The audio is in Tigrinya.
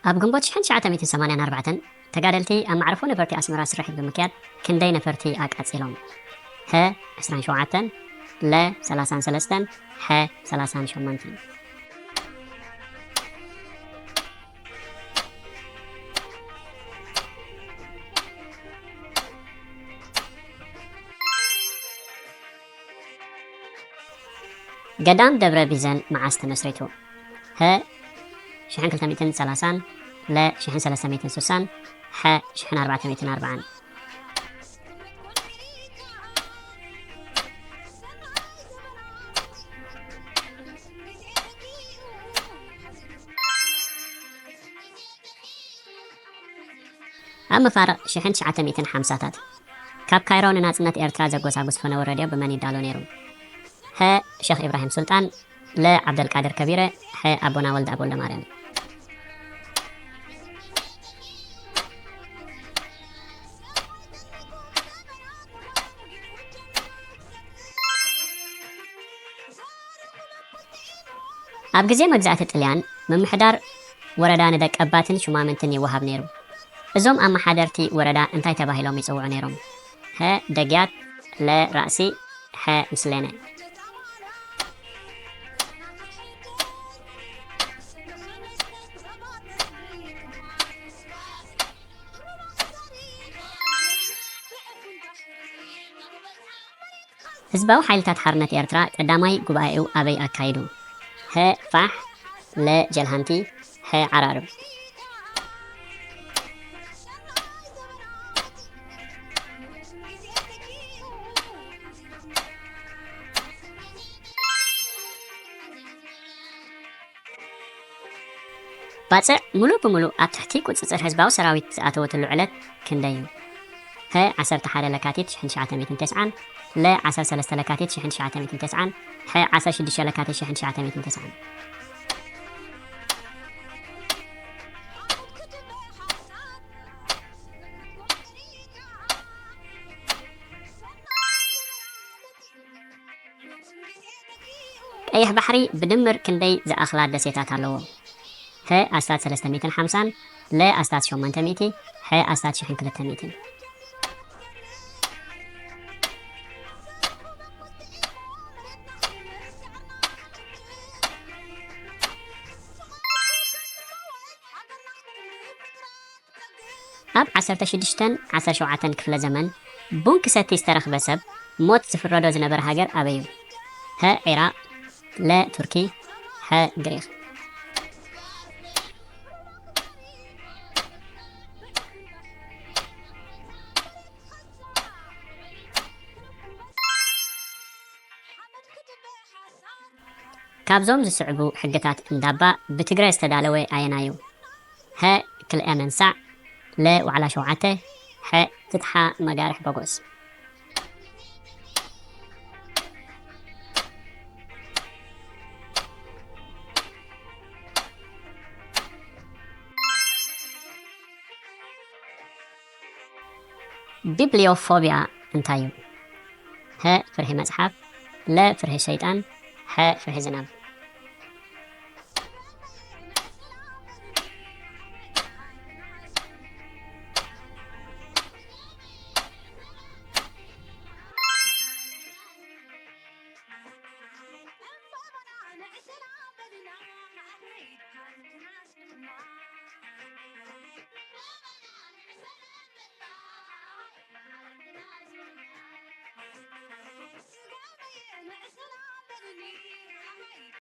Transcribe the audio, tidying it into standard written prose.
ኣብ ግንቦት 1984 ተጋደልቲ ኣብ ማዕረፎ ነፈርቲ ኣስመራ ስራሒት ብምክያድ ክንደይ ነፈርቲ ኣቃጺሎም? ሀ 27 ለ 33 ሐ 38 ገዳም ደብረ ቢዘን መዓዝ ተመስሪቱ? ሀ 1230 ለ 1360 ሐ 1440 ኣብ መፋርቕ 1950ታት ካብ ካይሮ ንናጽነት ኤርትራ ዘጎሳጉስ ፈነወ ረድዮ ብመን ይዳሎ ነይሩ? ሀ ሼኽ ኢብራሂም ሱልጣን ለ ዓብደልቃድር ከቢረ ሐ ኣቦና ወልደ ኣቦለ ማርያም ኣብ ግዜ መግዛእቲ ጥልያን ምምሕዳር ወረዳ ንደቀባትን ሹማምንትን ይወሃብ ነይሩ። እዞም ኣመሓደርቲ ወረዳ እንታይ ተባሂሎም ይጽውዑ ነይሮም? ሀ ደግያት ለ ራእሲ ሐ ምስሌነ ህዝባዊ ሓይልታት ሓርነት ኤርትራ ቀዳማይ ጉባኤኡ ኣበይ ኣካይዱ? ሀ ፋሕ ለ ጀልሃንቲ ሐ ዓራርብ ባጽዕ ሙሉእ ብምሉእ ኣብ ትሕቲ ቁጽጽር ህዝባዊ ሰራዊት ዝኣተወትሉ ዕለት ክንደይ እዩ? ሀ 11 ለካቲት 1990 ለ 13 ለካቲት 1990 ሐ 16 ለካቲት 1990 ቀይሕ ባሕሪ ብድምር ክንደይ ዝኣኽላ ደሴታት ኣለዎ? ሀ ኣስታት 350 ለ ኣስታት 800 ሐ ኣስታት 1200 ኣብ 16-17 ክፍለ ዘመን ቡን ክሰቲ ዝተረኽበ ሰብ ሞት ዝፍረዶ ዝነበረ ሃገር ኣበይ እዩ? ሀ ዒራቅ ለ ቱርኪ ሐ ግሪክ ካብዞም ዝስዕቡ ሕግታት እንዳባ ብትግራይ ዝተዳለወ ኣየና እዩ? ሀ ክልኤ መንሳዕ ለ ዋዕላ ሸውዓተ ሐ ፍትሓ መጋርሕ በጎስ ቢብሊዮፎቢያ እንታይ እዩ? ሀ ፍርሒ መጽሓፍ ለ ፍርሒ ሸይጣን ሐ ፍርሒ ዝናብ